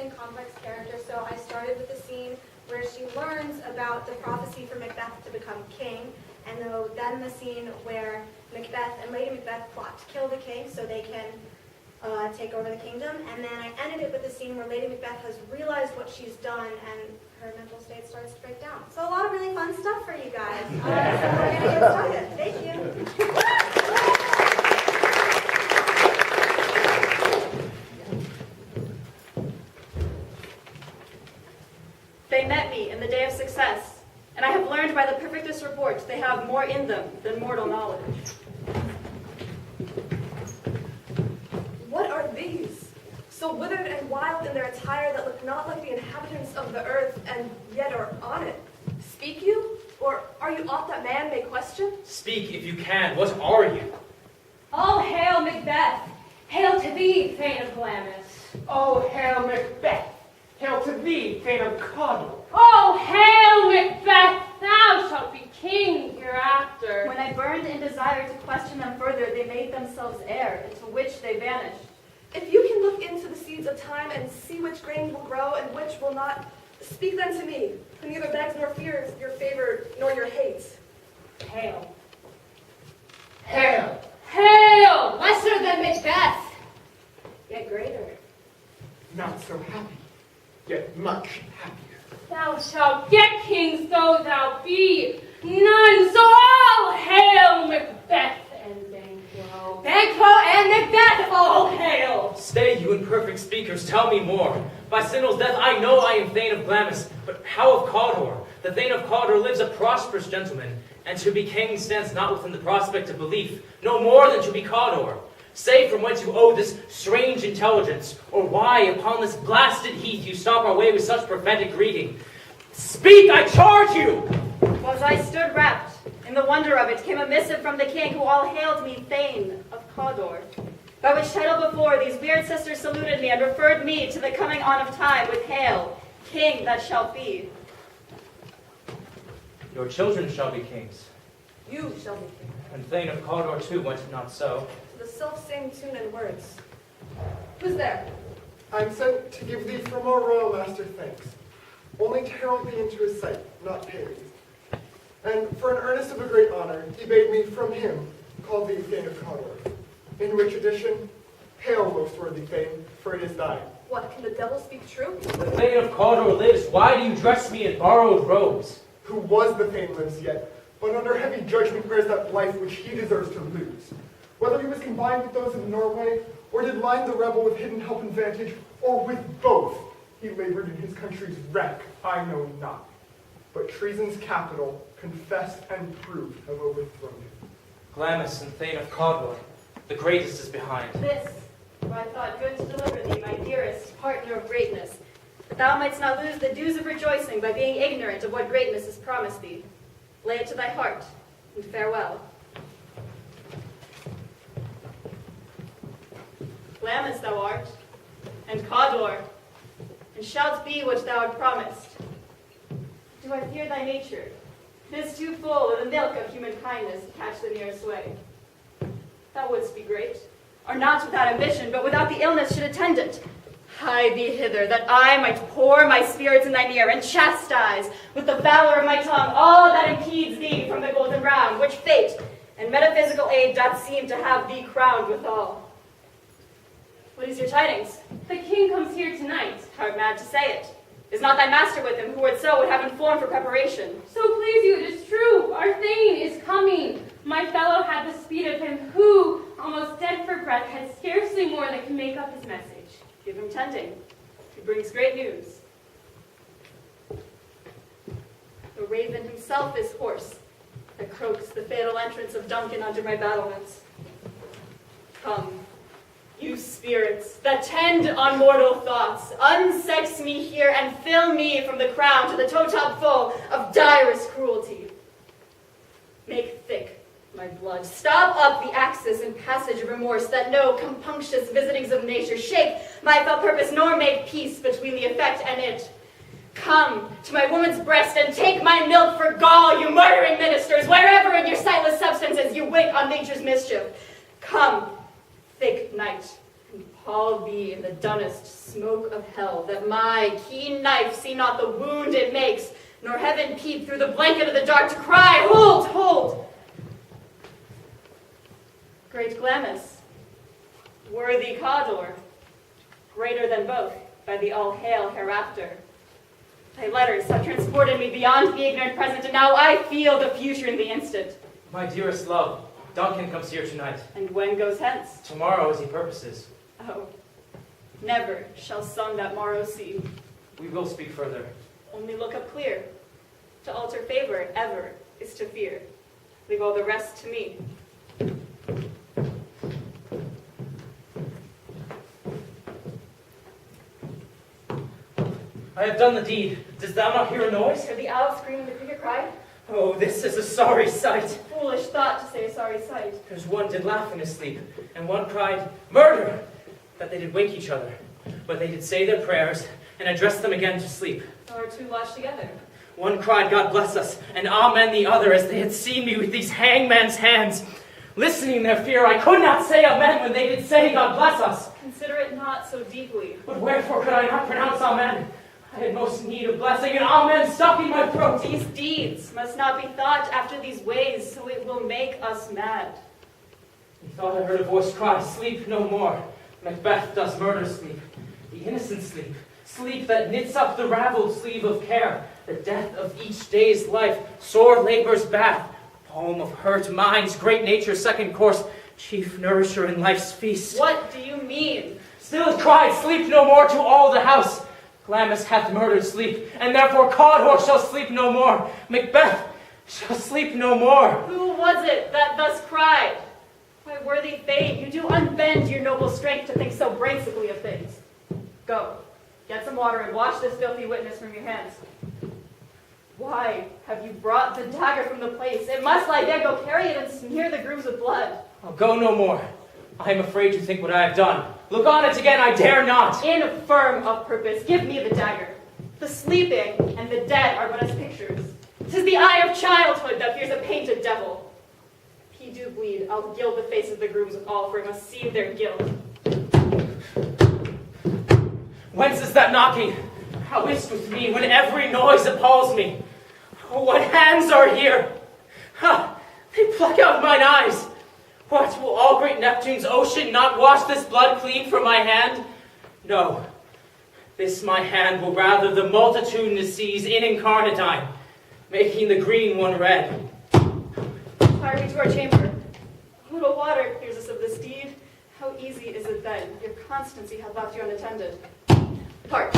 and complex character, so I started with a scene where she learns about the prophecy for Macbeth to become king, and then the scene where Macbeth and Lady Macbeth plot to kill the king so they can take over the kingdom, and then I ended it with a scene where Lady Macbeth has realized what she's done and her mental state starts to break down. So a lot of really fun stuff for you guys. So we're going to get started. Thank you. They met me in the day of success, and I have learned by the perfectest report they have more in them than mortal knowledge. What are these? So withered and wild in their attire that look not like the inhabitants of the earth, and yet are on it. Speak you? Or are you aught that man may question? Speak if you can. What are you? All hail Macbeth! Hail to thee, Thane of Glamis! Oh, hail Macbeth! Hail to thee, Thane of Cawdor! Oh, hail Macbeth! Thou shalt be king hereafter. When I burned in desire to question them further, they made themselves air, into which they vanished. If you can look into the seeds of time and see which grain will grow and which will not, speak then to me, who neither begs nor fears your favor nor your hate. Hail. Hail! Hail! Lesser than Macbeth, yet greater. Not so happy, yet much happier. Thou shalt get kings though thou be, none, so all hail Macbeth and Banquo. Banquo and Macbeth, all hail! Stay, you imperfect speakers, tell me more. By Sindel's death I know I am Thane of Glamis, but how of Cawdor? The Thane of Cawdor lives a prosperous gentleman, and to be king stands not within the prospect of belief, no more than to be Cawdor. Say from whence you owe this strange intelligence, or why upon this blasted heath you stop our way with such prophetic greeting. Speak, I charge you! Whilst I stood rapt, in the wonder of it, came a missive from the king, who all hailed me Thane of Cawdor. By which title before, these weird sisters saluted me, and referred me to the coming on of time with hail, king that shall be. Your children shall be kings, You shall be king. and Thane of Cawdor too, went it not so? To the self-same tune and words. Who's there? I'm sent to give thee from our royal master thanks, only to herald thee into his sight, not pay thee. And for an earnest of a great honor, he bade me from him call thee Thane of Cawdor. In which addition, hail, most worthy Thane, for it is thine. What, can the devil speak true? The Thane of Cawdor lives, why do you dress me in borrowed robes? Who was the Thane lives yet, but under heavy judgment bears that life which he deserves to lose. Whether he was combined with those of Norway, or did line the rebel with hidden help and vantage, or with both, he labored in his country's wreck, I know not. But treason's capital, confessed and proved, have overthrown him. Glamis and Thane of Cawdor, the greatest is behind. This, for I thought good to deliver thee, my dearest partner of greatness, that thou mightst not lose the dues of rejoicing by being ignorant of what greatness is promised thee. Lay it to thy heart, and farewell. Glamis thou art, and Cawdor, and shalt be what thou art promised. Do I fear thy nature? 'Tis too full of the milk of human kindness to catch the nearest way. Thou wouldst be great, are not without ambition, but without the illness should attend it. Hie thee hither, that I might pour my spirits in thine ear, and chastise with the valor of my tongue all that impedes thee from the golden round, which fate and metaphysical aid doth seem to have thee crowned withal. What is your tidings? The king comes here tonight. Art mad to say it. Is not thy master with him, who word so would have informed for preparation? So please you, it is true, our Thane is coming. My fellow had the speed of him, who, almost dead for breath, had scarcely more that can make up his message. Give him tending. He brings great news. The raven himself is hoarse, that croaks the fatal entrance of Duncan under my battlements. Come, you spirits that tend on mortal thoughts, unsex me here and fill me from the crown to the toe-top full of direst cruelty. Make thick my blood. Stop up the axis and passage of remorse, that no compunctious visitings of nature shake my felt purpose, nor make peace between the effect and it. Come to my woman's breast and take my milk for gall, you murdering ministers, wherever in your sightless substances you wink on nature's mischief. Come, thick night, and pall thee in the dunnest smoke of hell, that my keen knife see not the wound it makes, nor heaven peep through the blanket of the dark to cry, hold, hold! Great Glamis, worthy Cawdor, greater than both, by the all-hail hereafter. Thy letters have transported me beyond the ignorant present, and now I feel the future in the instant. My dearest love, Duncan comes here tonight. And when goes hence? Tomorrow as he purposes. Oh, never shall sun that morrow see. We will speak further. Only look up clear. To alter favor ever is to fear. Leave all the rest to me. I have done the deed. Dost thou not hear a noise? Hear the owl scream and the cricket cry? Oh, this is a sorry sight. Foolish thought to say a sorry sight. There's one did laugh in his sleep, and one cried, Murder! That they did wake each other, but they did say their prayers, and address them again to sleep. So are two lodged together. One cried, God bless us, and amen the other, as they had seen me with these hangman's hands. Listening their fear, I could not say amen when they did say, God bless us. Consider it not so deeply. But wherefore could I not pronounce amen? I had most need of blessing, and amen stopping my throat. These deeds must not be thought after these ways, so it will make us mad. Methought I heard a voice cry, Sleep no more. Macbeth does murder sleep, the innocent sleep, sleep that knits up the raveled sleeve of care, the death of each day's life, sore labor's bath, home of hurt minds, great nature's second course, chief nourisher in life's feast. What do you mean? Still it cried, Sleep no more to all the house. Glamis hath murdered sleep, and therefore Cawdor shall sleep no more. Macbeth shall sleep no more. Who was it that thus cried? My worthy Thane, you do unbend your noble strength to think so brainsically of things. Go, get some water and wash this filthy witness from your hands. Why have you brought the dagger from the place? It must lie there. Go carry it and smear the grooves with blood. I'll go no more. I am afraid to think what I have done. Look on it again, I dare not. Infirm of purpose, give me the dagger. The sleeping and the dead are but as pictures. 'Tis the eye of childhood that fears a painted devil. If he do bleed, I'll gild the face of the grooms with all, for it must seem their guilt. Whence is that knocking? How is't with me when every noise appalls me? Oh, what hands are here? Ha! They pluck out mine eyes. What, will all great Neptune's ocean not wash this blood clean from my hand? No, this my hand will rather the multitudinous seas in incarnadine, making the green one red. Fire me to our chamber. A little water clears us of this deed. How easy is it then? Your constancy hath left you unattended. Hark,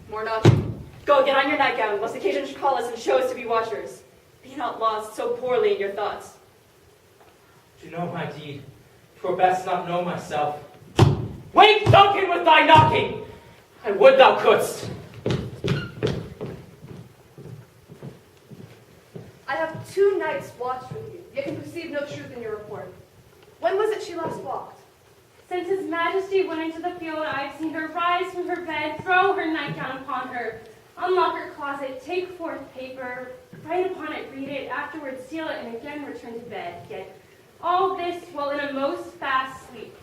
more knocking. Go, get on your nightgown, lest occasion should call us and show us to be watchers. Be not lost so poorly in your thoughts. To know my deed, 'twere best not know myself. Wake, Duncan, with thy knocking! I would thou couldst. I have 2 nights watched with you, yet can perceive no truth in your report. When was it she last walked? Since his majesty went into the field, I've seen her rise from her bed, throw her nightgown upon her, unlock her closet, take forth paper, write upon it, read it, afterwards seal it, and again return to bed. Yet all this while in a most fast sleep.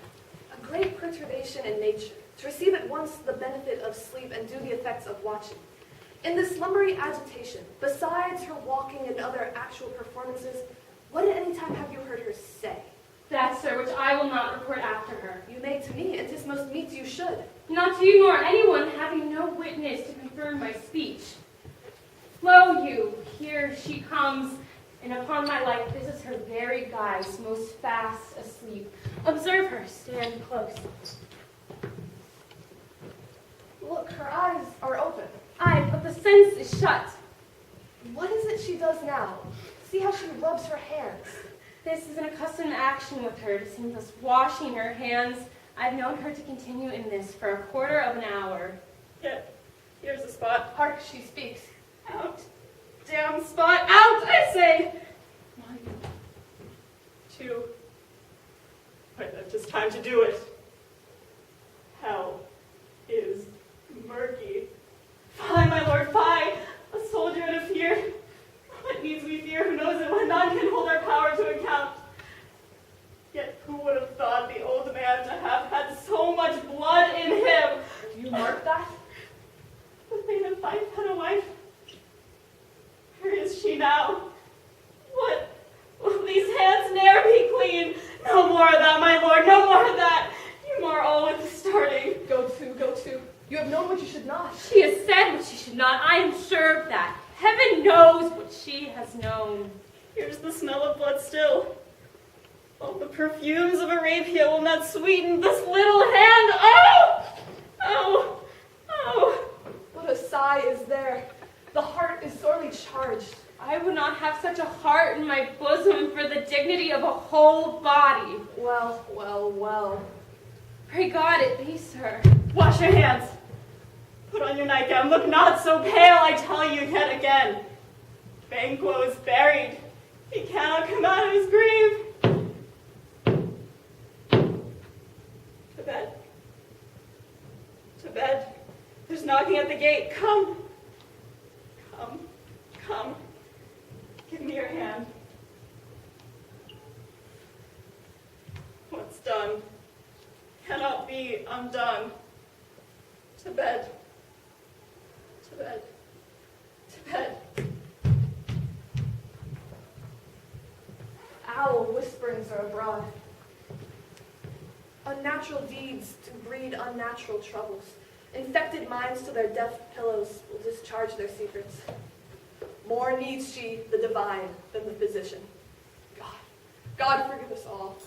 A great perturbation in nature, to receive at once the benefit of sleep and do the effects of watching. In this slumbery agitation, besides her walking and other actual performances, what at any time have you heard her say? That, sir, which I will not report after her. You may to me, and 'tis most meet you should. Not to you nor anyone, having no witness to confirm my speech. Lo you, here she comes, and upon my life, this is her very guise, most fast asleep. Observe her, stand close. Look, her eyes are open. Aye, but the sense is shut. What is it she does now? See how she rubs her hands. This is an accustomed action with her, to seem thus washing her hands. I've known her to continue in this for a quarter of an hour. Yet, here's the spot. Hark, she speaks. Out. Damn spot. Out, I say. 1, 2. Wait, I've just time to do it. Hell is murky. Fie, my lord, fie. A soldier and a fear. What needs we fear? Who knows it when none can hold our power to account? Yet who would have thought the old man to have had so much You have known what you should not. She has said what she should not. I am sure of that. Heaven knows what she has known. Here's the smell of blood still. Oh, the perfumes of Arabia will not sweeten this little hand. Oh! Oh! Oh! What a sigh is there. The heart is sorely charged. I would not have such a heart in my bosom for the dignity of a whole body. Well, well, well. Pray God it be, sir. Wash your hands. Put on your nightgown. Look not so pale, I tell you yet again. Banquo is buried. He cannot come out of his grave. To bed. To bed. There's knocking at the gate. Come. Come. Come. Give me your hand. What's done cannot be undone. To bed. To bed. To bed. Owl whisperings are abroad. Unnatural deeds do breed unnatural troubles. Infected minds to their deaf pillows will discharge their secrets. More needs she the divine than the physician. God forgive us all.